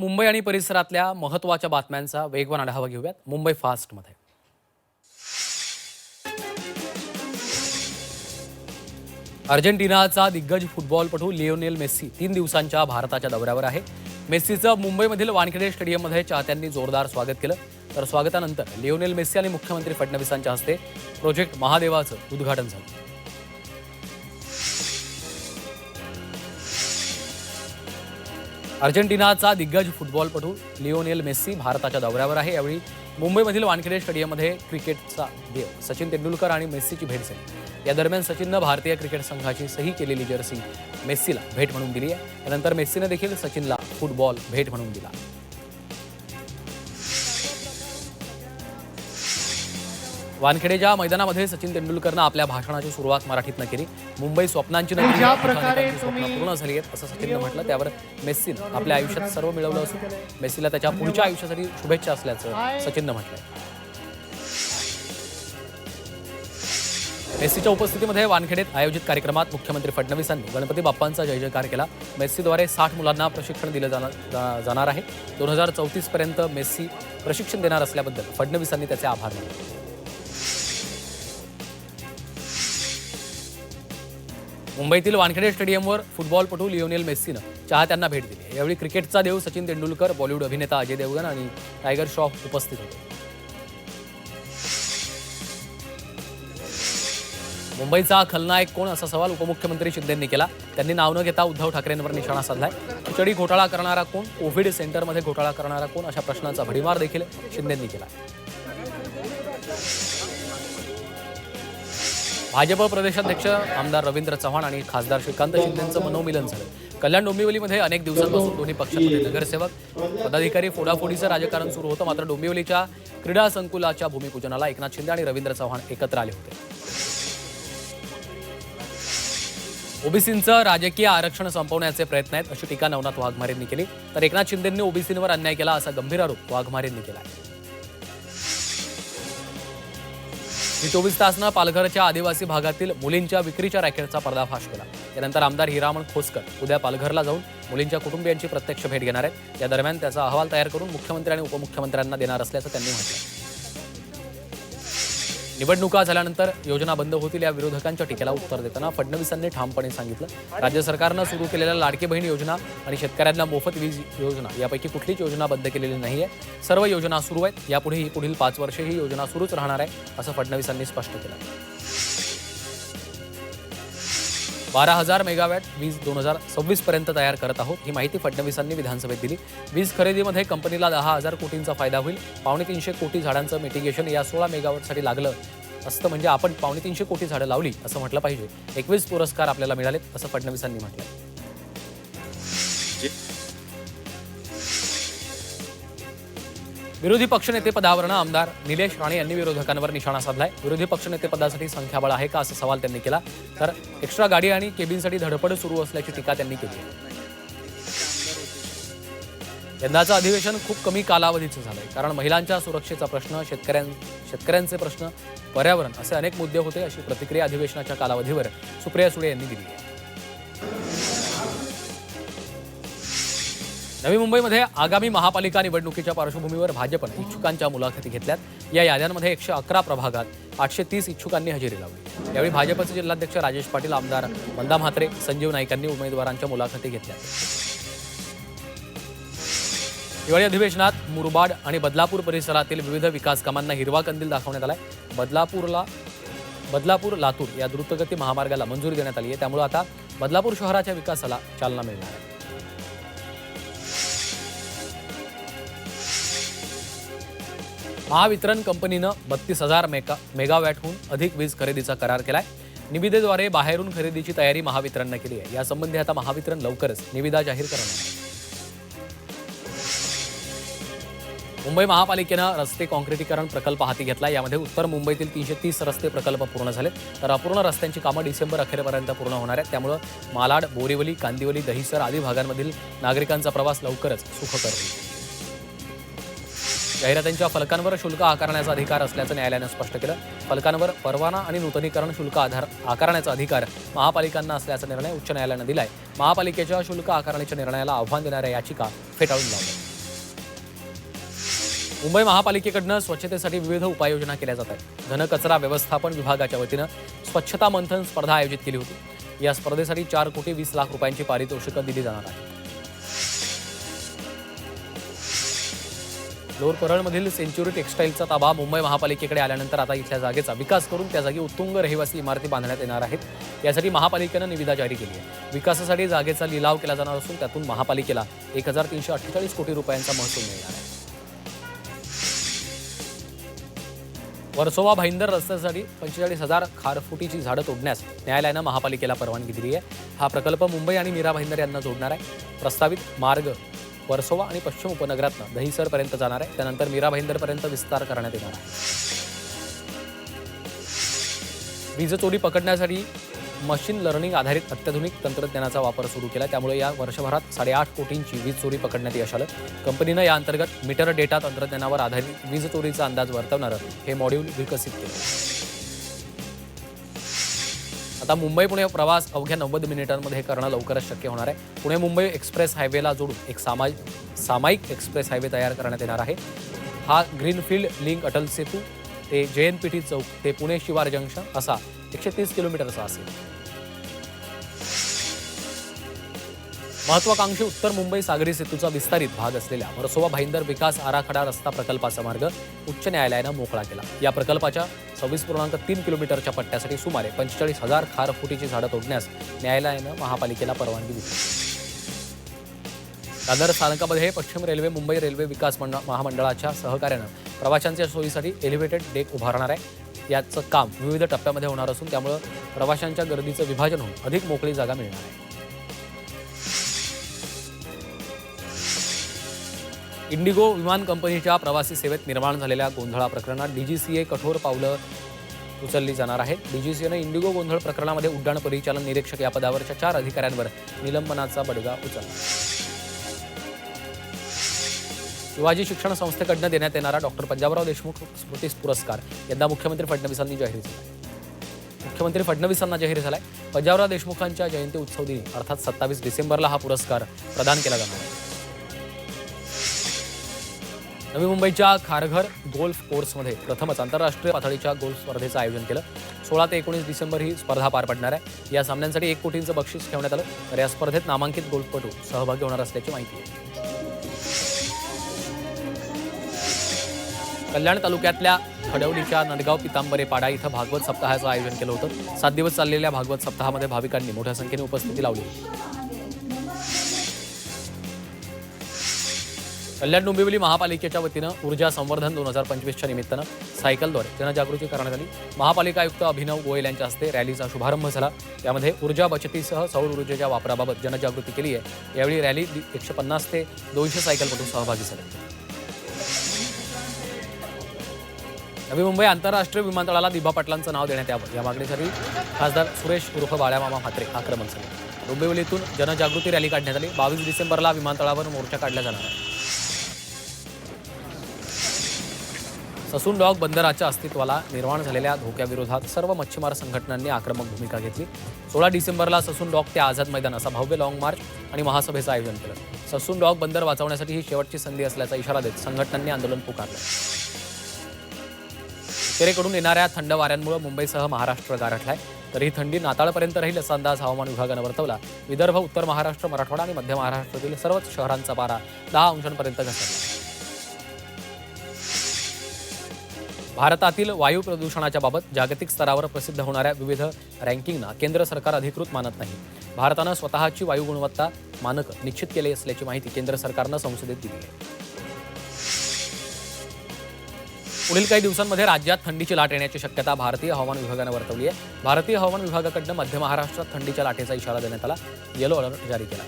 मुंबई आणि परिसरातल्या महत्त्वाच्या बातम्यांचा वेगवान आढावा घेऊयात मुंबई फास्टमध्ये. अर्जेंटिनाचा दिग्गज फुटबॉलपटू लिओनेल मेस्सी 3 दिवसांच्या भारताच्या दौऱ्यावर आहे. मेस्सीचं मुंबईमधील वानखेडे स्टेडियममध्ये चाहत्यांनी जोरदार स्वागत केलं. तर स्वागतानंतर लिओनेल मेस्सी आणि मुख्यमंत्री फडणवीसांच्या हस्ते प्रोजेक्ट महादेवाचं उद्घाटन झालं. अर्जेंटिनाचा दिग्गज फुटबॉलपटू लिओनेल मेस्सी भारताच्या दौऱ्यावर आहे. यावेळी मुंबईमधील वानखेडे स्टेडियममध्ये क्रिकेटचा देव सचिन तेंडुलकर आणि मेस्सीची भेट झाली. या दरम्यान सचिननं भारतीय क्रिकेट संघाची सही केलेली जर्सी मेस्सीला भेट म्हणून दिली आहे. त्यानंतर मेस्सीनं देखील सचिनला फुटबॉल भेट म्हणून दिला. वानखेडेच्या मैदानामध्ये सचिन तेंडुलकरनं आपल्या भाषणाची सुरुवात मराठीतनं केली. मुंबई स्वप्नांची नगरी, स्वप्न पूर्ण झाली आहेत असं सचिननं म्हटलं. त्यावर मेस्सीनं आपल्या आयुष्यात सर्व मिळवलं असून मेस्सीला त्याच्या पुढच्या आयुष्यासाठी शुभेच्छा असल्याचं सचिननं म्हटलंय. मेस्सीच्या उपस्थितीमध्ये वानखेडेत आयोजित कार्यक्रमात मुख्यमंत्री फडणवीसांनी गणपती बाप्पांचा जय जयकार केला. मेस्सीद्वारे 60 मुलांना प्रशिक्षण दिलं जाणार आहे. 2034 पर्यंत मेस्सी प्रशिक्षण देणार असल्याबद्दल फडणवीसांनी त्याचे आभार मानले. मुंबईतील वानखेडे स्टेडियमवर फुटबॉलपटू लिओनेल मेस्सीनं चाहत्यांना भेट दिली. यावेळी क्रिकेटचा देव सचिन तेंडुलकर, बॉलिवूड अभिनेता अजय देवगण आणि टायगर श्रॉफ उपस्थित होते. मुंबईचा खलनायक कोण असा सवाल उपमुख्यमंत्री शिंदेंनी केला. त्यांनी नाव न घेता उद्धव ठाकरेंवर निशाणा साधलाय. खिचडी घोटाळा करणारा कोण, कोविड सेंटरमध्ये घोटाळा करणारा कोण अशा प्रश्नांचा भडीमार देखील शिंदेंनी केला. भाजप प्रदेशाध्यक्ष आमदार रवींद्र चव्हाण आणि खासदार श्रीकांत शिंदेंचं मनोमिलन झालं. कल्याण डोंबिवलीमध्ये अनेक दिवसांपासून दोन्ही पक्षांमध्ये नगरसेवक पदाधिकारी फोडाफोडीचं राजकारण सुरू होतं. मात्र डोंबिवलीच्या क्रीडा संकुलाच्या भूमिपूजनाला एकनाथ शिंदे आणि रवींद्र चव्हाण एकत्र आले होते. ओबीसींचं राजकीय आरक्षण संपवण्याचे प्रयत्न आहेत अशी टीका नवनाथ वाघमारेंनी केली. तर एकनाथ शिंदेंनी ओबीसींवर अन्याय केला असा गंभीर आरोप वाघमारेंनी केला. 24 तासनं पालघरच्या आदिवासी भागातील मुलींच्या विक्रीच्या रॅकेटचा पर्दाफाश केला. त्यानंतर आमदार हिरामण खोसकर उद्या पालघरला जाऊन मुलींच्या कुटुंबियांची प्रत्यक्ष भेट घेणार आहेत. या दरम्यान त्याचा अहवाल तयार करून मुख्यमंत्री आणि उपमुख्यमंत्र्यांना देणार असल्याचं त्यांनी म्हटलं. निवडणुका झाल्यानंतर योजना बंद होतील या विरोधकांच्या टीकेला उत्तर देताना फडणवीसांनी ठामपणे सांगितलं, राज्य सरकारनं सुरू केलेल्या लाडकी बहीण योजना आणि शेतकऱ्यांना मोफत वीज योजना यापैकी कुठलीच योजना बंद केलेली नाहीये. सर्व योजना सुरू आहेत. यापुढेही पुढील 5 वर्षे ही योजना सुरूच राहणार आहे असं फडणवीसांनी स्पष्ट केलं. 12,000 मेगावॅट वीज 2026 पर्यंत तयार करत आहोत ही माहिती फडणवीसांनी विधानसभेत दिली. वीज खरेदीमध्ये कंपनीला 10,000 कोटींचा फायदा होईल. 350 कोटी झाडांचं मिटिगेशन या 16 मेगावॅटसाठी लागलं असतं म्हणजे आपण 350 कोटी झाडं लावली असं म्हटलं पाहिजे. 21 पुरस्कार आपल्याला मिळालेत असं फडणवीसांनी म्हटलं. विरोधी पक्षनेतेपदावरनं आमदार निलेश राणे यांनी विरोधकांवर निशाणा साधलाय. विरोधी पक्षनेतेपदासाठी संख्याबळ आहे का असा सवाल त्यांनी केला. तर एक्स्ट्रा गाडी आणि केबिनसाठी धडपड सुरू असल्याची टीका त्यांनी केली. यंदाचं अधिवेशन खूप कमी कालावधीचं झालंय. कारण महिलांच्या सुरक्षेचा प्रश्न, शेतकऱ्यांचे प्रश्न, पर्यावरण असे अनेक मुद्दे होते अशी प्रतिक्रिया अधिवेशनाच्या कालावधीवर सुप्रिया सुळे यांनी दिली आहे. नवी मुंबईमध्ये आगामी महापालिका निवडणुकीच्या पार्श्वभूमीवर भाजपनं इच्छुकांच्या मुलाखती घेतल्यात. या याद्यांमध्ये 111 प्रभागात 830 इच्छुकांनी हजेरी लावली. यावेळी भाजपचे जिल्हाध्यक्ष राजेश पाटील, आमदार मंदा म्हात्रे, संजीव नाईकांनी उमेदवारांच्या मुलाखती घेतल्या. हिवाळी अधिवेशनात मुरबाड आणि बदलापूर परिसरातील विविध विकास कामांना हिरवा कंदील दाखवण्यात आलाय. बदलापूर लातूर या द्रुतगती महामार्गाला मंजुरी देण्यात आली आहे. त्यामुळे आता बदलापूर शहराच्या विकासाला चालना मिळणार आहे. महावितरण कंपनीनं 32,000 मेगावॅटहून अधिक वीज खरेदीचा करार केलाय. निविदेद्वारे बाहेरून खरेदीची तयारी महावितरणनं केली आहे. यासंबंधी आता महावितरण लवकरच निविदा जाहीर करणार आहे. मुंबई महापालिकेनं रस्ते काँक्रिटीकरण प्रकल्प हाती घेतला. यामध्ये उत्तर मुंबईतील 330 रस्ते प्रकल्प पूर्ण झाले. तर अपूर्ण रस्त्यांची कामं डिसेंबर अखेरपर्यंत पूर्ण होणार आहेत. त्यामुळे मालाड, बोरिवली, कांदिवली, दहिसर आदी भागांमधील नागरिकांचा प्रवास लवकरच सुखकर होईल. जाहिरातींच्या फलकांवर शुल्क आकारण्याचा अधिकार असल्याचं न्यायालयानं स्पष्ट केलं. फलकांवर परवाना आणि नूतनीकरण शुल्क आकारण्याचा अधिकार महापालिकांना असल्याचा निर्णय उच्च न्यायालयानं दिलाय. महापालिकेच्या शुल्क आकारण्याच्या निर्णयाला आव्हान देणाऱ्या याचिका फेटाळून लावल्या. मुंबई महापालिकेकडनं स्वच्छतेसाठी विविध उपाययोजना केल्या जात आहेत. घनकचरा व्यवस्थापन विभागाच्या वतीनं स्वच्छता मंथन स्पर्धा आयोजित केली होती. या स्पर्धेसाठी 4,20,00,000 रुपयांची पारितोषिकं दिली जाणार आहेत. लोअर परळमधील सेंच्युरी टेक्स्टाईलचा ताबा मुंबई महापालिकेकडे आल्यानंतर आता इथल्या जागेचा विकास करून त्या जागी उत्तुंग रहिवासी इमारती बांधण्यात येणार आहेत. यासाठी महापालिकेनं निविदा जारी केली आहे. विकासासाठी जागेचा लिलाव केला जाणार असून त्यातून महापालिकेला 1,348 कोटी रुपयांचा महसूल मिळणार आहे. वर्सोवा भाईंदर रस्त्यासाठी 45,000 खारफुटीची झाडं तोडण्यास न्यायालयानं महापालिकेला परवानगी दिली आहे. हा प्रकल्प मुंबई आणि मीरा भाईंदर यांना जोडणार आहे. प्रस्तावित मार्ग वर्सोवा आणि पश्चिम उपनगरातनं दहिसरपर्यंत जाणार आहे. त्यानंतर मीरा भाईंदरपर्यंत विस्तार करण्यात येणार आहे. वीज चोरी पकडण्यासाठी मशीन लर्निंग आधारित अत्याधुनिक तंत्रज्ञानाचा वापर सुरू केला. त्यामुळे या वर्षभरात 8.5 कोटींची वीज चोरी पकडण्यात यश आलं. कंपनीनं या अंतर्गत मीटर डेटा तंत्रज्ञानावर आधारित वीज चोरीचा अंदाज वर्तवणारं हे मॉड्यूल विकसित केलं. आता मुंबई पुणे प्रवास अवघ्या 90 मिनिटांमध्ये करणं लवकरच शक्य होणार आहे. पुणे मुंबई एक्सप्रेस हायवेला जोडून एक सामायिक एक्सप्रेस हायवे तयार करण्यात येणार आहे. हा ग्रीनफील्ड लिंक अटल सेतू ते JNPT चौक ते पुणे शिवार जंक्शन असा 130 किलोमीटरचा असेल. महत्वाकांक्षी उत्तर मुंबई सागरी सेतूचा विस्तारित भाग असलेल्या वर्सोवा भाईंदर विकास आराखडा रस्ता प्रकल्पाचा मार्ग उच्च न्यायालयानं मोकळा केला. या प्रकल्पाच्या 26.3 किलोमीटरच्या पट्ट्यासाठी सुमारे 45,000 खारफुटीची झाडं तोडण्यास न्यायालयानं महापालिकेला परवानगी दिली. दादर स्थानकामध्ये पश्चिम रेल्वे मुंबई रेल्वे विकास महामंडळाच्या सहकार्यानं प्रवाशांच्या सोयीसाठी एलिव्हेटेड डेक उभारणार आहे. याचं काम विविध टप्प्यामध्ये होणार असून त्यामुळे प्रवाशांच्या गर्दीचं विभाजन होऊन अधिक मोकळी जागा मिळणार आहे. इंडिगो विमान कंपनीच्या प्रवासी सेवेत निर्माण झालेल्या गोंधळा प्रकरणात DGCA कठोर पावलं उचलली जाणार आहेत. DGCAनं इंडिगो गोंधळ प्रकरणामध्ये उड्डाण परिचालन निरीक्षक या पदावरच्या 4 अधिकाऱ्यांवर निलंबनाचा बडगा उचलला. शिवाजी शिक्षण संस्थेकडनं देण्यात येणारा डॉक्टर पंजाबराव देशमुख स्मृती पुरस्कार यंदा मुख्यमंत्री फडणवीसांनी जाहीर झाला. मुख्यमंत्री फडणवीसांना जाहीर झालाय. पंजाबराव देशमुखांच्या जयंती उत्सव दिनी अर्थात 27 डिसेंबरला हा पुरस्कार प्रदान केला जाणार आहे. नवी मुंबईच्या खारघर गोल्फ कोर्समध्ये प्रथमच आंतरराष्ट्रीय पातळीच्या गोल्फ स्पर्धेचं आयोजन केलं. 16 ते 19 डिसेंबर ही स्पर्धा पार पडणार आहे. या सामन्यांसाठी 1 कोटींचं बक्षीस ठेवण्यात आलं. तर या स्पर्धेत नामांकित गोल्फपटू सहभागी होणार असल्याची माहिती आहे. कल्याण तालुक्यातल्या खडवलीच्या नदगाव पितांबरे पाडा इथं भागवत सप्ताहाचं आयोजन केलं होतं. 7 दिवस चाललेल्या भागवत सप्ताहामध्ये भाविकांनी मोठ्या संख्येने उपस्थिती लावली. कल्याण डोंबिवली महापालिकेच्या वतीनं ऊर्जा संवर्धन 2025च्या निमित्तानं सायकलद्वारे जनजागृती करण्यात आली. महापालिका आयुक्त अभिनव गोयल यांच्या हस्ते रॅलीचा शुभारंभ झाला. यामध्ये ऊर्जा बचतीसह सौर ऊर्जेच्या वापराबाबत जनजागृती केली आहे. यावेळी रॅली 150 ते 200 सायकलपटू सहभागी झाले. नवी मुंबई आंतरराष्ट्रीय विमानतळाला दिबा पाटलांचं नाव देण्यात यावं या मागणीसाठी खासदार सुरेश उर्फ बाळ्यामामा म्हात्रे आक्रमण झाले. डोंबिवलीतून जनजागृती रॅली काढण्यात आली. 22 डिसेंबरला विमानतळावर मोर्चा काढला जाणार आहे. ससून डॉक बंदराच्या अस्तित्वाला निर्माण झालेल्या धोक्याविरोधात सर्व मच्छीमार संघटनांनी आक्रमक भूमिका घेतली. 16 डिसेंबरला ससून डॉक ते आझाद मैदान असा भव्य लाँग मार्च आणि महासभेचं आयोजन केलं. ससून डॉक बंदर वाचवण्यासाठी ही शेवटची संधी असल्याचा इशारा देत संघटनांनी आंदोलन पुकारलं. उत्तरेकडून येणाऱ्या थंड वाऱ्यांमुळे मुंबईसह महाराष्ट्र गारठलाय. तर ही थंडी नाताळपर्यंत राहील असा अंदाज हवामान विभागानं वर्तवला. विदर्भ, उत्तर महाराष्ट्र, मराठवाडा आणि मध्य महाराष्ट्रातील सर्वच शहरांचा पारा 10 अंशांपर्यंत घसरला. भारतातील वायू प्रदूषणाच्या बाबत जागतिक स्तरावर प्रसिद्ध होणाऱ्या विविध रँकिंगना केंद्र सरकार अधिकृत मानत नाही. भारतानं स्वतःची वायू गुणवत्ता मानकं निश्चित केली असल्याची माहिती केंद्र सरकारनं संसदेत दिली आहे. पुढील काही दिवसांमध्ये राज्यात थंडीची लाट येण्याची शक्यता भारतीय हवामान विभागानं वर्तवली आहे. भारतीय हवामान विभागाकडनं मध्य महाराष्ट्रात थंडीच्या लाटेचा इशारा देण्यात आला. येलो अलर्ट जारी केला.